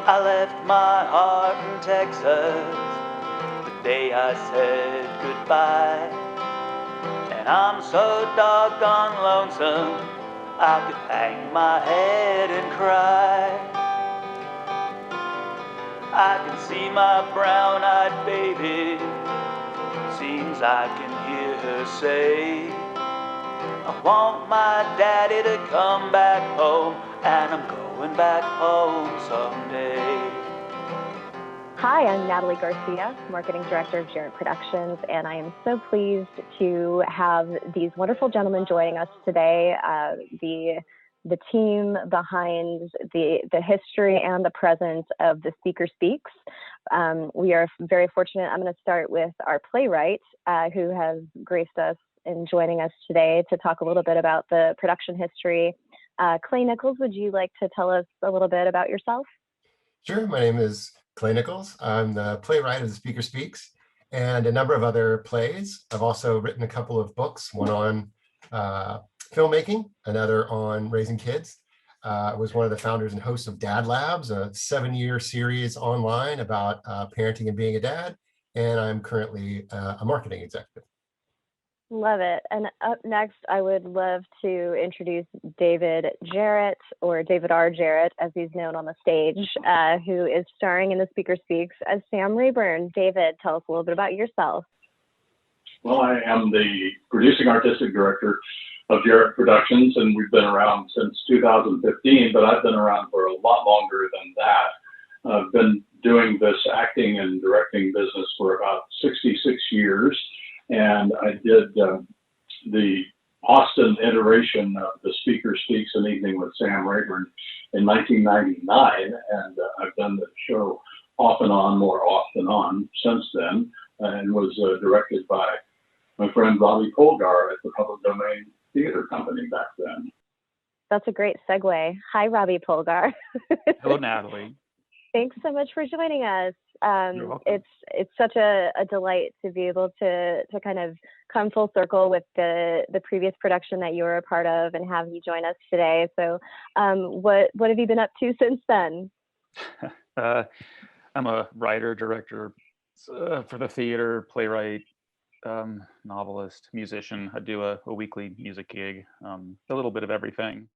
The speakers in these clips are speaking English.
I left my heart in Texas the day I said goodbye. And I'm so doggone lonesome, I could hang my head and cry. I can see my brown-eyed baby, seems I can hear her say, I want my daddy to come back home, and I'm going back home someday. Hi, I'm Natalie Garcia, Marketing Director of Jarrett Productions, and I am so pleased to have these wonderful gentlemen joining us today. The team behind the history and the present of The Speaker Speaks. We are very fortunate. I'm going to start with our playwright, who has graced us in joining us today to talk a little bit about the production history. Clay Nichols, would you like to tell us a little bit about yourself? Sure. My name is Clay Nichols. I'm the playwright of The Speaker Speaks and a number of other plays. I've also written a couple of books, one on filmmaking, another on raising kids. I was one of the founders and hosts of Dad Labs, a 7-year series online about parenting and being a dad. And I'm currently a marketing executive. Love it. And up next, I would love to introduce David Jarrett, or David R. Jarrett, as he's known on the stage, who is starring in The Speaker Speaks as Sam Rayburn. David, tell us a little bit about yourself. Well, I am the producing artistic director of Jarrett Productions, and we've been around since 2015, but I've been around for a lot longer than that. I've been doing this acting and directing business for about 66 years. And I did the Austin iteration of The Speaker Speaks, an Evening with Sam Rayburn in 1999. And I've done the show off and on, more off than on since then, and was directed by my friend Robi Polgar at the Public Domain Theater Company back then. That's a great segue. Hi, Robi Polgar. Hello, Natalie. Thanks so much for joining us. You're welcome. It's such a delight to be able to kind of come full circle with the previous production that you were a part of and have you join us today. So what have you been up to since then? I'm a writer, director for the theater, playwright, novelist, musician. I do a weekly music gig, a little bit of everything.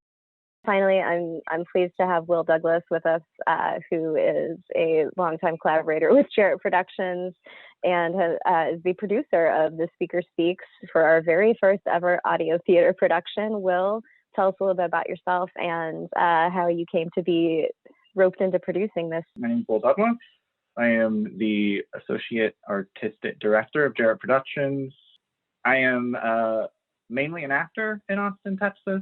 Finally, I'm pleased to have Will Douglas with us, who is a longtime collaborator with Jarrett Productions and is the producer of The Speaker Speaks for our very first ever audio theater production. Will, tell us a little bit about yourself and how you came to be roped into producing this. My name is Will Douglas. I am the Associate Artistic Director of Jarrett Productions. I am mainly an actor in Austin, Texas.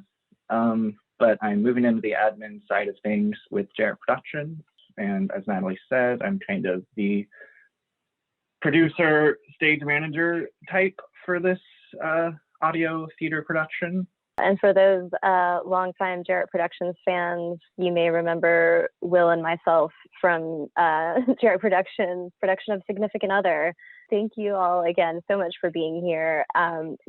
But I'm moving into the admin side of things with Jarrett Productions. And as Natalie said, I'm kind of the producer, stage manager type for this audio theater production. And for those longtime Jarrett Productions fans, you may remember Will and myself from Jarrett Productions' production of Significant Other. Thank you all again so much for being here.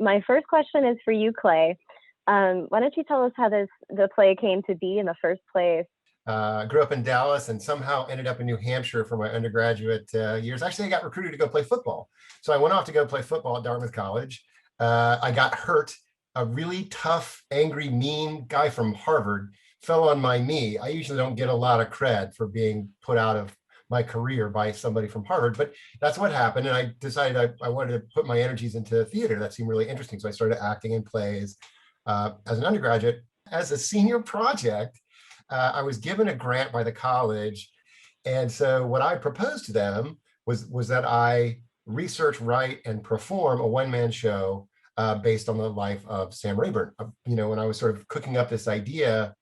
My first question is for you, Clay. Why don't you tell us how the play came to be in the first place? I grew up in Dallas and somehow ended up in New Hampshire for my undergraduate years. Actually, I got recruited to go play football. So I went off to go play football at Dartmouth College. I got hurt. A really tough, angry, mean guy from Harvard fell on my knee. I usually don't get a lot of cred for being put out of my career by somebody from Harvard, but that's what happened. And I decided I wanted to put my energies into theater. That seemed really interesting. So I started acting in plays. As an undergraduate. As a senior project, I was given a grant by the college. And so what I proposed to them was that I research, write, and perform a one-man show based on the life of Sam Rayburn. When I was sort of cooking up this idea,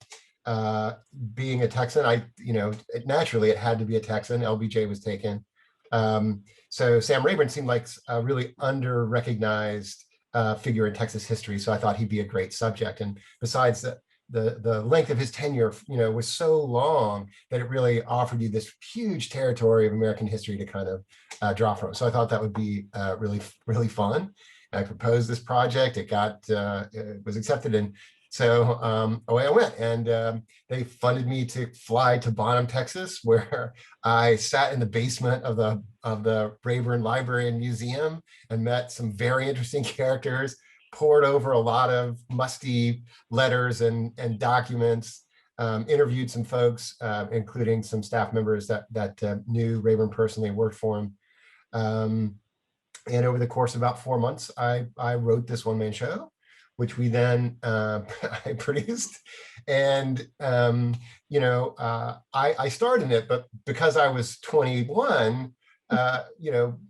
being a Texan, naturally it had to be a Texan. LBJ was taken. So Sam Rayburn seemed like a really under-recognized figure in Texas history, so I thought he'd be a great subject. And besides, the length of his tenure, was so long that it really offered you this huge territory of American history to kind of draw from. So I thought that would be really, really fun. I proposed this project. It was accepted, and So away I went, and they funded me to fly to Bonham, Texas, where I sat in the basement of the Rayburn Library and Museum and met some very interesting characters, pored over a lot of musty letters and documents, interviewed some folks, including some staff members that knew Rayburn personally, worked for him. And over the course of about 4 months, I wrote this one-man show, which we then I produced. And, I starred in it, but because I was 21,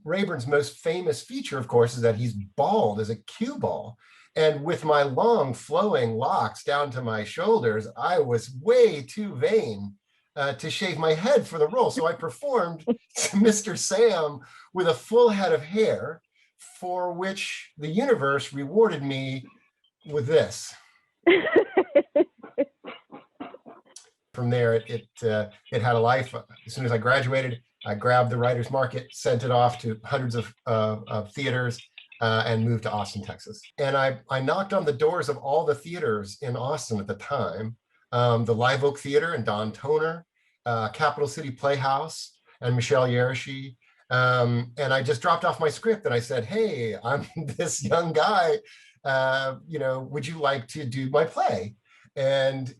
Rayburn's most famous feature, of course, is that he's bald as a cue ball. And with my long flowing locks down to my shoulders, I was way too vain to shave my head for the role. So I performed Mr. Sam with a full head of hair, for which the universe rewarded me with this. From there, it had a life. As soon as I graduated, I grabbed the writer's market, sent it off to hundreds of theaters, and moved to Austin, Texas. And I knocked on the doors of all the theaters in Austin at the time, the Live Oak Theater and Don Toner, Capital City Playhouse and Michelle Yerishi. And I just dropped off my script and I said, hey, I'm this young guy, would you like to do my play? And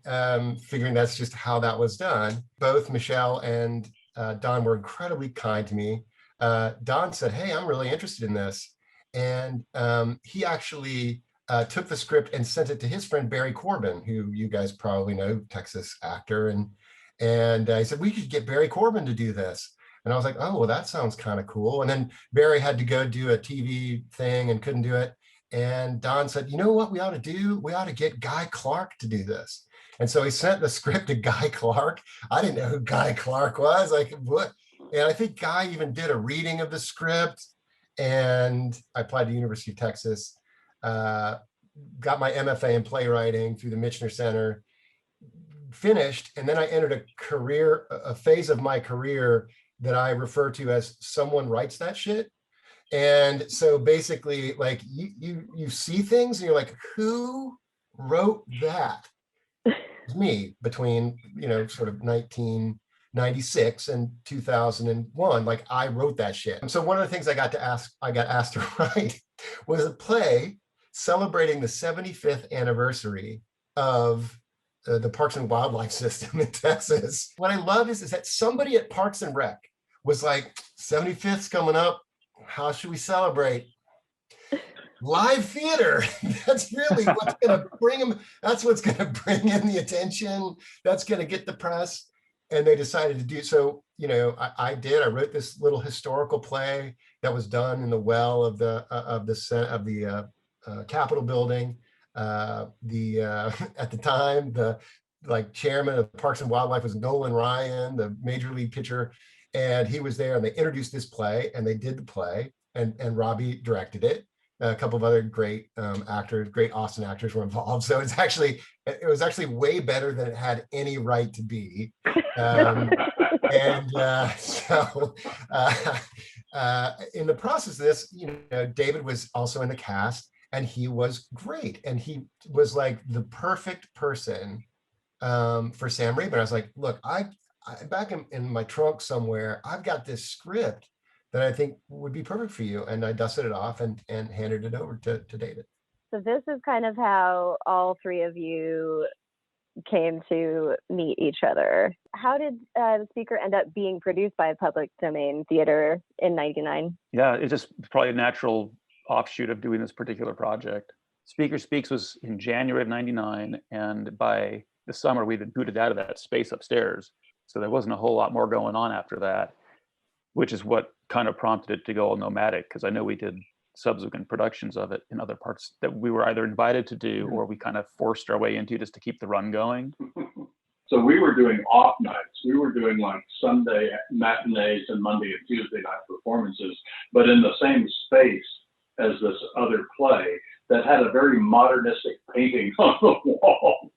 figuring that's just how that was done. Both Michelle and Don were incredibly kind to me. Don said, hey, I'm really interested in this. And he actually took the script and sent it to his friend Barry Corbin, who you guys probably know, Texas actor. And he said, we could get Barry Corbin to do this. And I was like, oh, well, that sounds kind of cool. And then Barry had to go do a TV thing and couldn't do it. And Don said, you know what we ought to do? We ought to get Guy Clark to do this. And so he sent the script to Guy Clark. I didn't know who Guy Clark was. Like, what? And I think Guy even did a reading of the script. And I applied to the University of Texas, got my MFA in playwriting through the Michener Center, finished. And then I entered a phase of my career that I refer to as someone writes that shit. And so basically, like, you see things and you're like, who wrote that? It's me between, sort of 1996 and 2001. Like, I wrote that shit. So one of the things I got asked to write was a play celebrating the 75th anniversary of the Parks and Wildlife System in Texas. What I love is that somebody at Parks and Rec was like, 75th's coming up. How should we celebrate? Live theater. That's really what's going to bring them. That's what's going to bring in the attention. That's going to get the press. And they decided to do so. I did. I wrote this little historical play that was done in the well of the Capitol building. At the time, the chairman of Parks and Wildlife was Nolan Ryan, the major league pitcher. And he was there, and they introduced this play, and they did the play, and Robi directed it. A couple of other great actors, great Austin actors were involved. So it was actually way better than it had any right to be. In the process of this, David was also in the cast, and he was great, and he was like the perfect person for Sam Rayburn. I was like, look, I back in my trunk somewhere, I've got this script that I think would be perfect for you. And I dusted it off and handed it over to David. So this is kind of how all three of you came to meet each other. How did The Speaker end up being produced by a public domain theater in '99? Yeah, it's just probably a natural offshoot of doing this particular project. Speaker Speaks was in January of '99, and by the summer we'd been booted out of that space upstairs. So there wasn't a whole lot more going on after that, which is what kind of prompted it to go all nomadic, because I know we did subsequent productions of it in other parts that we were either invited to do or we kind of forced our way into just to keep the run going. So we were doing off nights. We were doing like Sunday matinees and Monday and Tuesday night performances, but in the same space as this other play that had a very modernistic painting on the wall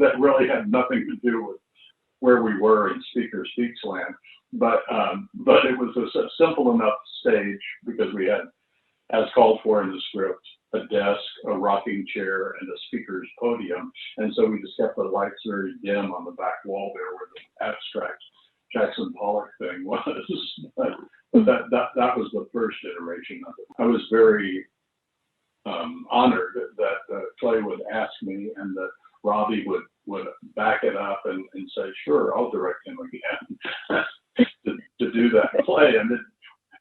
that really had nothing to do with where we were in Speaker Speaks land. But it was a simple enough stage because we had, as called for in the script, a desk, a rocking chair, and a speaker's podium. And so we just kept the lights very dim on the back wall there where the abstract Jackson Pollock thing was. But that was the first iteration of it. I was very honored that Clay would ask me and that Robi would back it up and say, sure, I'll direct him again to do that play. And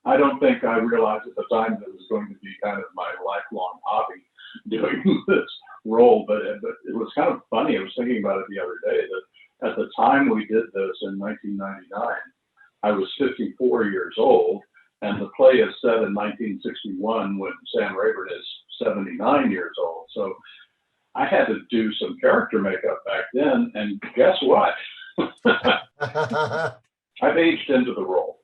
I don't think I realized at the time that it was going to be kind of my lifelong hobby doing this role, but it was kind of funny. I was thinking about it the other day that at the time we did this in 1999, I was 54 years old, and the play is set in 1961 when Sam Rayburn is 79 years old. So I had to do some character makeup back then, and guess what? I've aged into the role.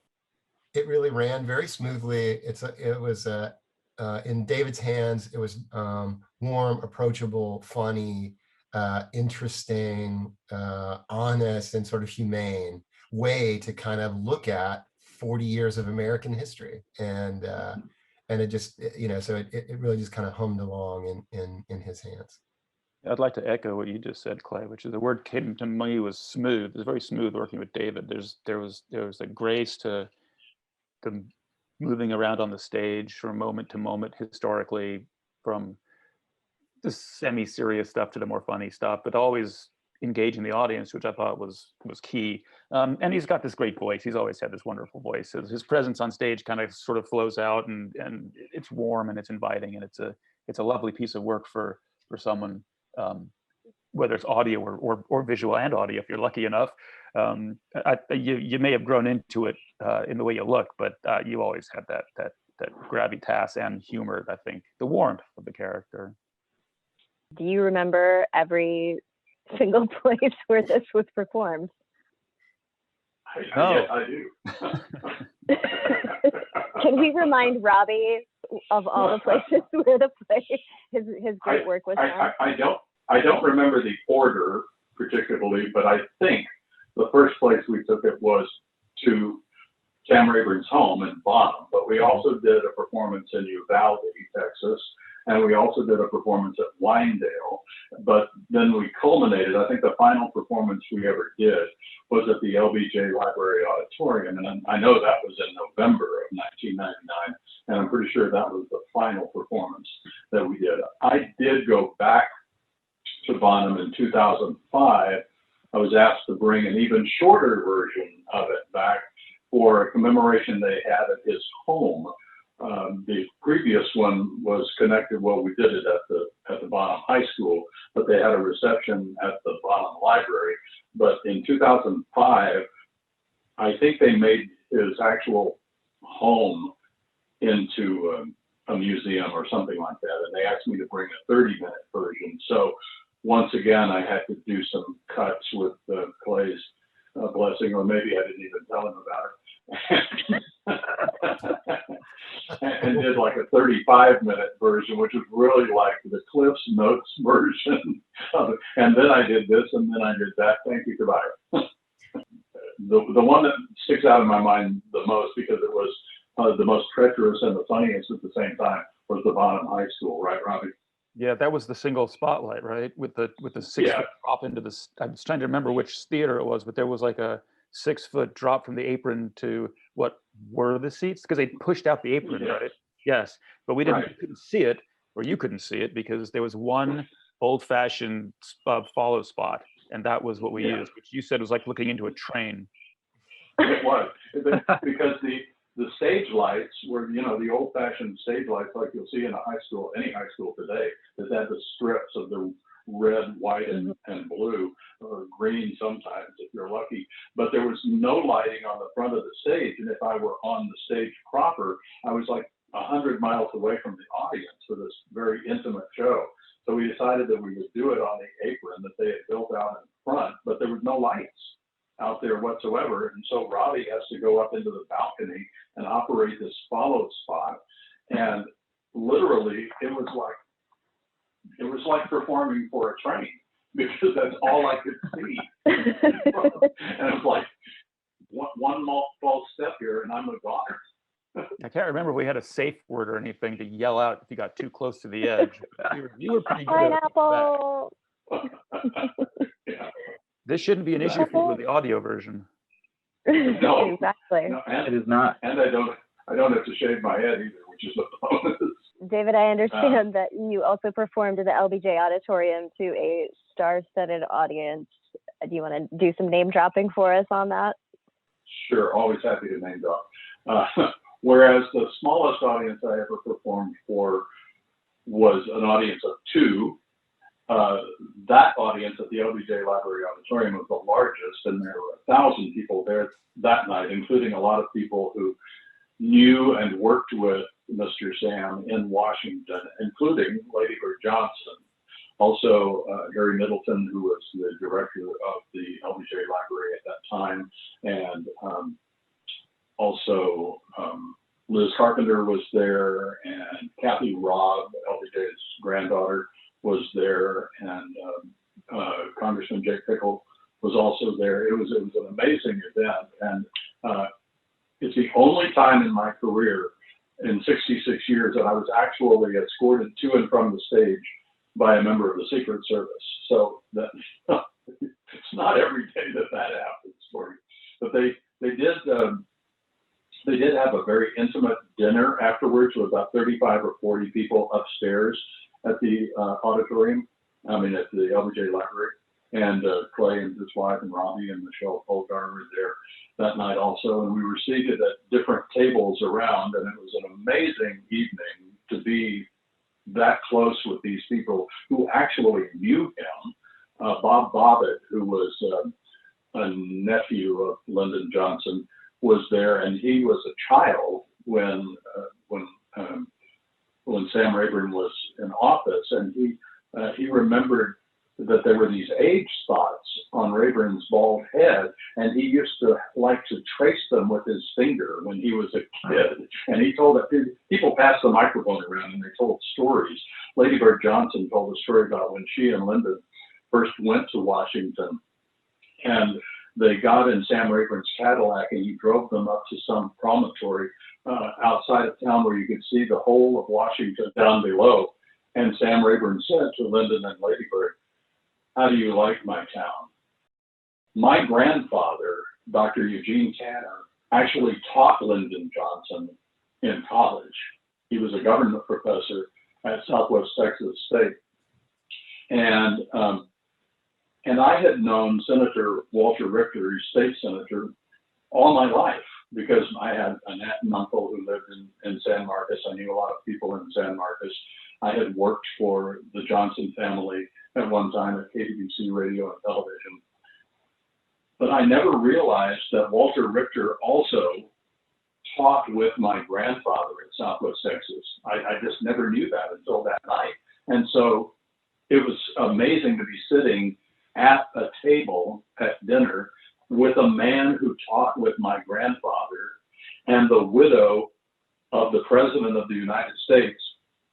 It really ran very smoothly. It was in David's hands. It was warm, approachable, funny, interesting, honest, and sort of humane way to kind of look at 40 years of American history. And it just, so it really just kind of hummed along in his hands. I'd like to echo what you just said, Clay, which is the word came to me was smooth. It was very smooth working with David. There was a grace to the moving around on the stage from moment to moment historically, from the semi-serious stuff to the more funny stuff, but always engaging the audience, which I thought was key. And he's got this great voice. He's always had this wonderful voice. His presence on stage kind of sort of flows out, and it's warm and it's inviting, and it's a lovely piece of work for someone, whether it's audio or visual and audio, if you're lucky enough. You may have grown into it in the way you look, but you always had that gravitas and humor. I think the warmth of the character. Do you remember every single place where this was performed? No. Yes, I do. Can we remind Robi of all the places where the play, his great work was done? I don't remember the order particularly, but I think the first place we took it was to Sam Rayburn's home in Bonham, but we also did a performance in Uvalde, Texas, and we also did a performance at Winedale, but then we culminated, I think the final performance we ever did was at the LBJ Library Auditorium, and I know that was in November of 1999, and I'm pretty sure that was the final performance that we did. I did go back to Bonham in 2005. I was asked to bring an even shorter version of it back for a commemoration they had at his home. The previous one was connected, well, we did it at the Bonham High School, but they had a reception at the Bonham Library. But in 2005, I think they made his actual home into a museum or something like that, and they asked me to bring a 30-minute version. So once again, I had to do some cuts with Clay's blessing, or maybe I didn't even tell him about it. And did like a 35-minute version, which was really like the Cliff's Notes version of it. And then I did this, and then I did that. Thank you, goodbye. The one that sticks out in my mind the most, because it was the most treacherous and the funniest at the same time, was the Bonham High School, right, Robi? Yeah, that was the single spotlight, right? With the 6-foot drop into the. I was trying to remember which theater it was, but there was like a 6-foot drop from the apron to what were the seats, because they pushed out the apron, right? Yes, but we couldn't see it, or you couldn't see it, because there was one old-fashioned follow spot, and that was what we used, which you said was like looking into a train. It was, because the stage lights were, the old-fashioned stage lights like you'll see in any high school today, that had the strips of the red, white, and blue, or green sometimes if you're lucky. But there was no lighting on the front of the stage, and if I were on the stage proper, I was like 100 miles away from the audience for this very intimate show. So we decided that we would do it on the apron that they had built out in front, but there was no lights out there whatsoever. And so Robi has to go up into the balcony and operate this follow spot. And literally it was like performing for a train, because that's all I could see. And it was like one false step here and I'm a goner. I can't remember if we had a safe word or anything to yell out if you got too close to the edge. You were pretty good at that. Pineapple. Yeah. This shouldn't be an issue for you with the audio version. No. Exactly. No, It is not. and I don't have to shave my head either, which is what the bonus is. David, I understand that you also performed in the LBJ Auditorium to a star-studded audience. Do you want to do some name dropping for us on that? Sure, always happy to name drop. Whereas the smallest audience I ever performed for was an audience of 2. That audience at the LBJ Library Auditorium was the largest, and there were 1,000 people there that night, including a lot of people who knew and worked with Mr. Sam in Washington, including Lady Bird Johnson, also Harry Middleton, who was the director of the LBJ Library at that time, and also Liz Carpenter was there, and Kathy Robb, LBJ's granddaughter, was there, and Congressman Jake Pickle was also there. It was an amazing event, and it's the only time in my career in 66 years that I was actually escorted to and from the stage by a member of the Secret Service. So that it's not every day that happens for you. But they did have a very intimate dinner afterwards with about 35 or 40 people upstairs at the auditorium. I mean, at the LBJ Library. And Clay and his wife and Robi and Michelle Polgar were there that night also. And we were seated at different tables around, and it was an amazing evening to be that close with these people who actually knew him. Bob Bobbitt, who was a nephew of Lyndon Johnson, was there, and he was a child when Sam Rayburn was in office, and he remembered that there were these age spots on Rayburn's bald head, and he used to like to trace them with his finger when he was a kid. And he told that people passed the microphone around and they told stories. Lady Bird Johnson told a story about when she and Lyndon first went to Washington, and they got in Sam Rayburn's Cadillac, and he drove them up to some promontory outside of town where you could see the whole of Washington down below. And Sam Rayburn said to Lyndon and Lady Bird, "How do you like my town?" My grandfather, Dr. Eugene Tanner, actually taught Lyndon Johnson in college. He was a government professor at Southwest Texas State. And I had known Senator Walter Richter, state senator, all my life because I had an aunt and uncle who lived in San Marcos. I knew a lot of people in San Marcos. I had worked for the Johnson family at one time at KTBC Radio and Television. But I never realized that Walter Richter also taught with my grandfather at Southwest Texas. I just never knew that until that night. And so it was amazing to be sitting at a table at dinner with a man who taught with my grandfather and the widow of the President of the United States,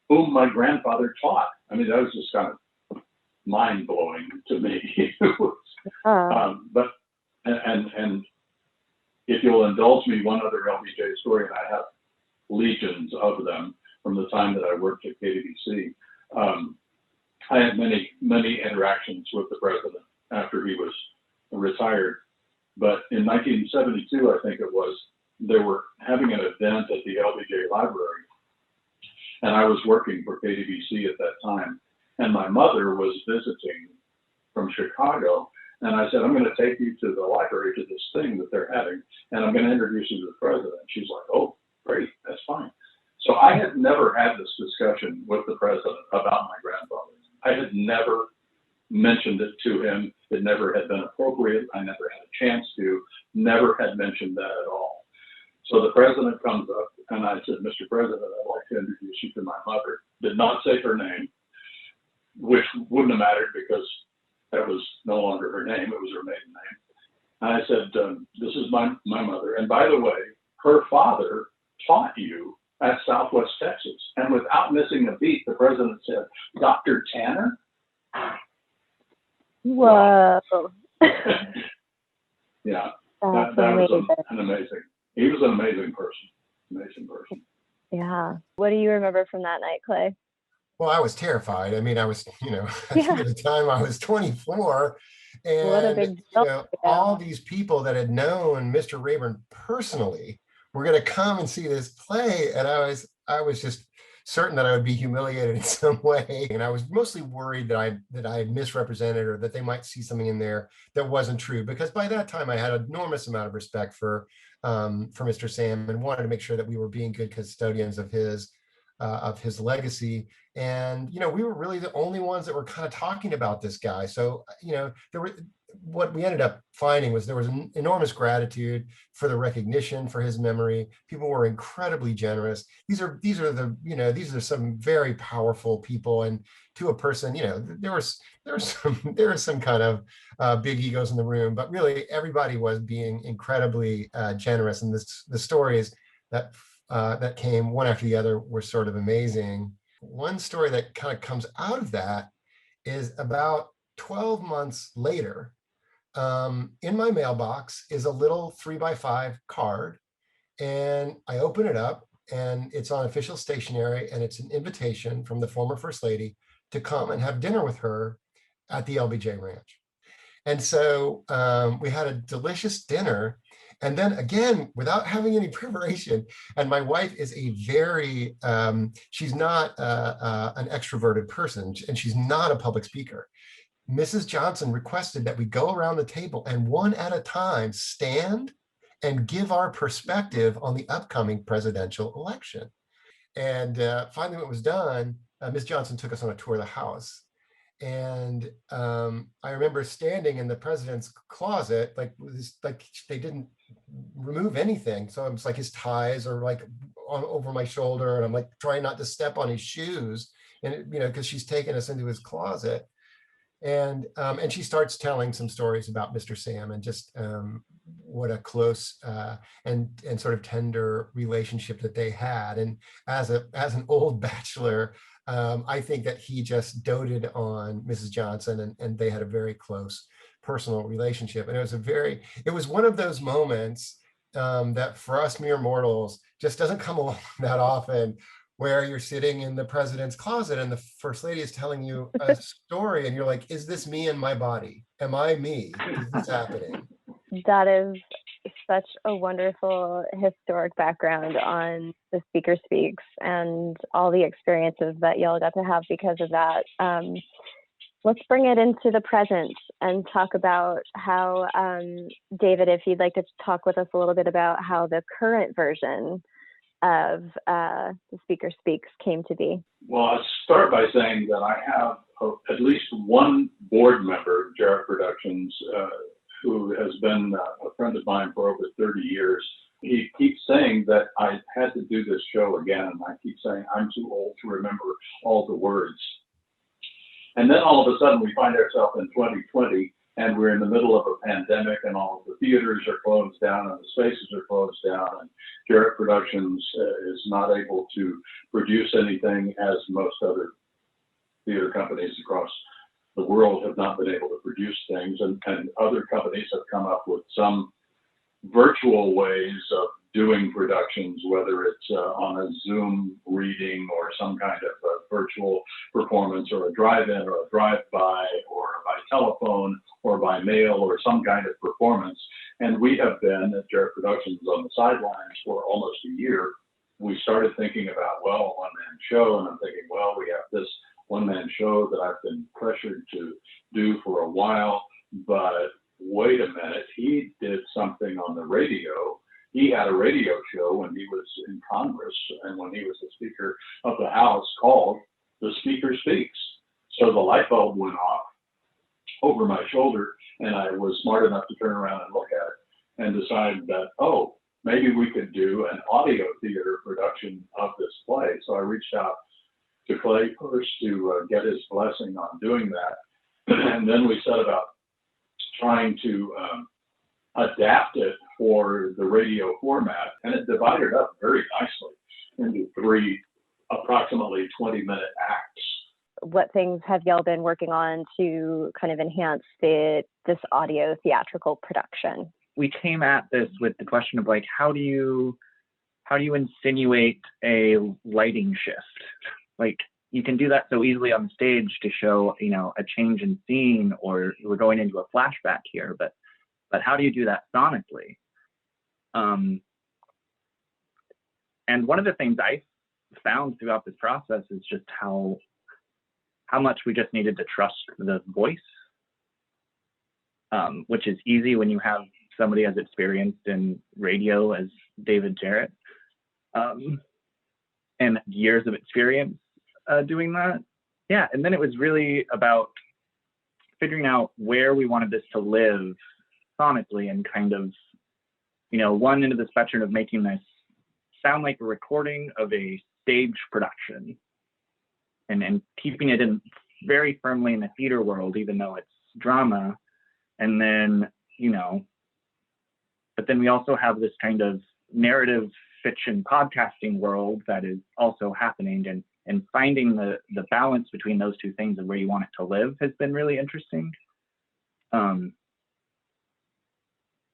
whom my grandfather taught. I mean, that was just kind of mind-blowing to me. But if you'll indulge me, one other LBJ story, and I have legions of them from the time that I worked at KTBC. I had many interactions with the president after he was retired. But in 1972, I think it was, they were having an event at the LBJ Library, and I was working for KTBC at that time. And my mother was visiting from Chicago, and I said, "I'm going to take you to the library to this thing that they're having, and I'm going to introduce you to the president." She's like, "Oh, great, that's fine." So I had never had this discussion with the president about my grandfather. I had never mentioned it to him. It never had been appropriate. I never had a chance to, never had mentioned that at all. So the president comes up, and I said, "Mr. President, I'd like to introduce you to my mother." Did not say her name, which wouldn't have mattered because that was no longer her name. It was her maiden name. And I said, "This is my mother. And by the way, her father taught you at Southwest Texas." And without missing a beat, the president said, "Dr. Tanner?" Whoa. Yeah, That's that was amazing. an amazing, he was an amazing person. amazing person. Yeah. What do you remember from that night, Clay? Well, I was terrified. I mean, I was, I Yeah. think at the time I was 24, What a and, big deal. all these people that had known Mr. Rayburn personally were going to come and see this play. And I was just certain that I would be humiliated in some way. And I was mostly worried that I had misrepresented, or that they might see something in there that wasn't true. Because by that time I had an enormous amount of respect for Mr. Sam, and wanted to make sure that we were being good custodians of his legacy. And, we were really the only ones that were kind of talking about this guy. So, what we ended up finding was there was an enormous gratitude for the recognition for his memory. People were incredibly generous. These are some very powerful people. And to a person, there was some kind of big egos in the room, but really everybody was being incredibly generous. And the stories that came one after the other were sort of amazing. One story that kind of comes out of that is about 12 months later. In my mailbox is a little 3x5 card, and I open it up, and it's on official stationery, and it's an invitation from the former First Lady to come and have dinner with her at the LBJ Ranch. And so we had a delicious dinner. And then again, without having any preparation, and my wife is she's not an extroverted person, and she's not a public speaker. Mrs. Johnson requested that we go around the table and one at a time stand and give our perspective on the upcoming presidential election. And finally, when it was done, Ms. Johnson took us on a tour of the house. And I remember standing in the president's closet, like they didn't remove anything. So it's like his ties are like over my shoulder, and I'm like trying not to step on his shoes, and because she's taken us into his closet. And she starts telling some stories about Mr. Sam, and just what a close and sort of tender relationship that they had. And as an old bachelor, I think that he just doted on Mrs. Johnson, and they had a very close personal relationship. And it was one of those moments that for us mere mortals just doesn't come along that often, where you're sitting in the president's closet and the First Lady is telling you a story, and you're like, is this me and my body? Am I me? Is this happening? That is such a wonderful historic background on the Speaker Speaks and all the experiences that y'all got to have because of that. Let's bring it into the present and talk about how, David, if you'd like to talk with us a little bit about how the current version of the Speaker Speaks came to be. Well, I'll start by saying that I have at least one board member of Jarrett Productions who has been a friend of mine for over 30 years. He keeps saying that I had to do this show again, and I keep saying I'm too old to remember all the words. And then all of a sudden we find ourselves in 2020, and we're in the middle of a pandemic, and all of the theaters are closed down and the spaces are closed down, and Jarrett Productions is not able to produce anything, as most other theater companies across the world have not been able to produce things. And other companies have come up with some virtual ways of doing productions, whether it's on a Zoom reading or some kind of a virtual performance, or a drive-in or a drive-by, or by telephone or by mail, or some kind of performance. And we have been at Jarrett Productions on the sidelines for almost a year. We started thinking about, well, a one-man show, and I'm thinking, well, we have this one-man show that I've been pressured to do for a while, but wait a minute, he did something on the radio. He had a radio show when he was in Congress and when he was the Speaker of the House, called The Speaker Speaks. So the light bulb went off over my shoulder, and I was smart enough to turn around and look at it and decide that, oh, maybe we could do an audio theater production of this play. So I reached out to Clay first to get his blessing on doing that. And then we set about trying to adapt it for the radio format. And it divided up very nicely into 3 approximately 20-minute acts. What things have y'all been working on to kind of enhance this audio theatrical production? We came at this with the question of like, how do you how do you insinuate a lighting shift? Like, you can do that so easily on stage to show, a change in scene, or we're going into a flashback here, but how do you do that sonically? And one of the things I found throughout this process is just how much we just needed to trust the voice, which is easy when you have somebody as experienced in radio as David Jarrett, and years of experience doing that. Yeah, and then it was really about figuring out where we wanted this to live sonically, and kind of, one end of the spectrum of making this sound like a recording of a stage production, and keeping it in very firmly in the theater world, even though it's drama. And then, but then we also have this kind of narrative fiction podcasting world that is also happening, and finding the balance between those two things and where you want it to live has been really interesting.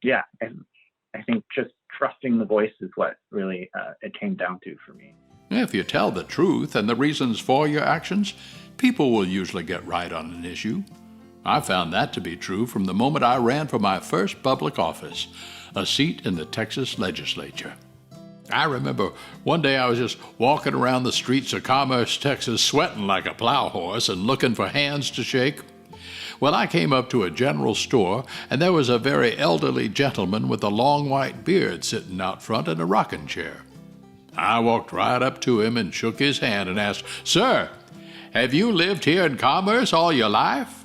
Yeah, I think just trusting the voice is what really it came down to for me. If you tell the truth and the reasons for your actions, people will usually get right on an issue. I found that to be true from the moment I ran for my first public office, a seat in the Texas legislature. I remember one day I was just walking around the streets of Commerce, Texas, sweating like a plow horse and looking for hands to shake. Well, I came up to a general store, and there was a very elderly gentleman with a long white beard sitting out front in a rocking chair. I walked right up to him and shook his hand and asked, "Sir, have you lived here in Commerce all your life?"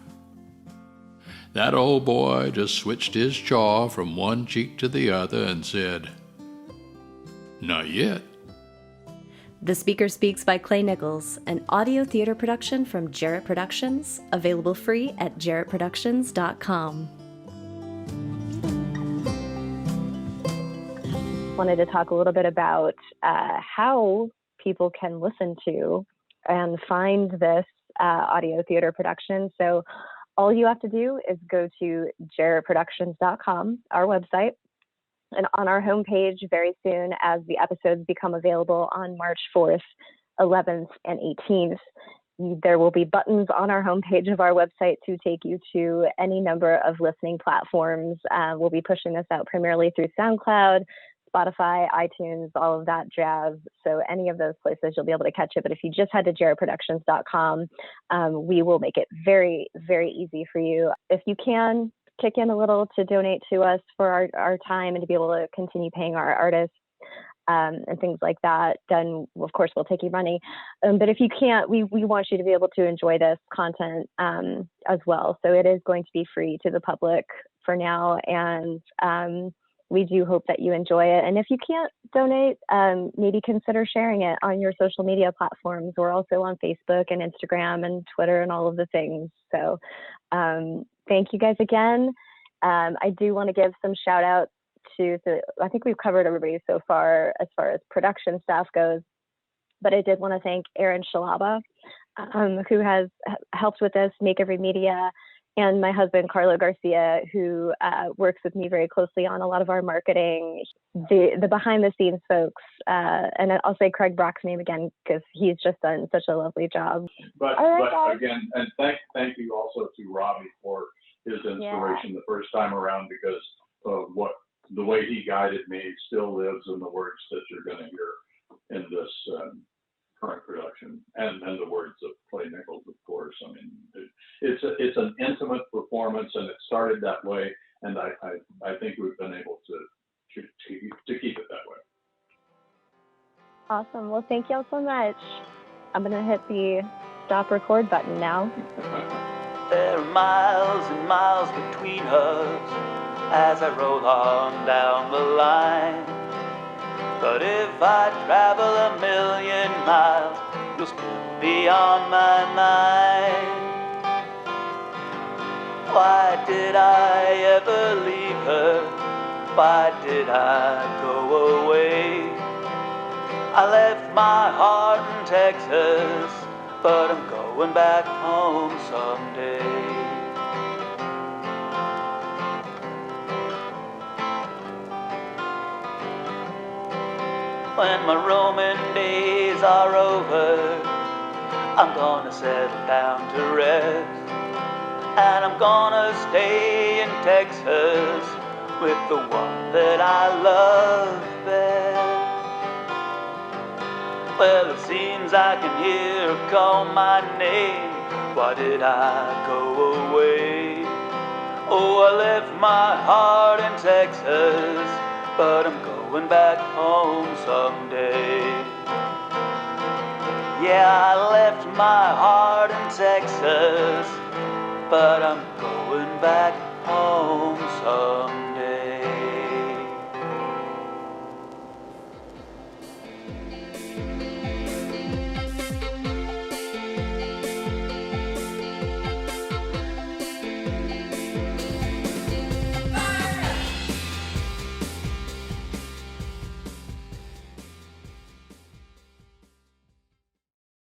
That old boy just switched his jaw from one cheek to the other and said, "Not yet." The Speaker Speaks by Clay Nichols, an audio theater production from Jarrett Productions, available free at jarrettproductions.com. Wanted to talk a little bit about how people can listen to and find this audio theater production. So all you have to do is go to jarrettproductions.com, our website. And on our homepage, very soon, as the episodes become available on March 4th, 11th, and 18th, there will be buttons on our homepage of our website to take you to any number of listening platforms. We'll be pushing this out primarily through SoundCloud, Spotify, iTunes, all of that jazz. So any of those places, you'll be able to catch it. But if you just head to jarrettproductions.com, we will make it very, very easy for you. If you can, kick in a little to donate to us for our time and to be able to continue paying our artists and things like that, then of course we'll take your money. But if you can't, we want you to be able to enjoy this content as well. So it is going to be free to the public for now, and we do hope that you enjoy it. And if you can't donate, maybe consider sharing it on your social media platforms. We're also on Facebook and Instagram and Twitter and all of the things. So thank you guys again. I do want to give some shout outs to, I think we've covered everybody so far as production staff goes, but I did want to thank Erin Scialabba, who has helped with this, Make Every Media, and my husband, Carlo Garcia, who works with me very closely on a lot of our marketing, the behind the scenes folks. And I'll say Craig Brock's name again, because he's just done such a lovely job. But again, and thank you also to Robi for his inspiration the first time around, because of the way he guided me still lives in the words that you're going to hear in this current production, and the words of Clay Nichols, of course. I mean, it's an intimate performance, and it started that way, and I think we've been able to keep it that way. Awesome. Well, thank y'all so much. I'm going to hit the stop record button now. There are miles and miles between us as I roll on down the line. But if I travel 1,000,000 miles, you'll still be on my mind. Why did I ever leave her? Why did I go away? I left my heart in Texas, but I'm going back home someday. When my roaming days are over, I'm gonna settle down to rest. And I'm gonna stay in Texas with the one that I love best. Well, it seems I can hear her call my name. Why did I go away? Oh, I left my heart in Texas, but I'm going back home someday. Yeah, I left my heart in Texas, but I'm going back home someday.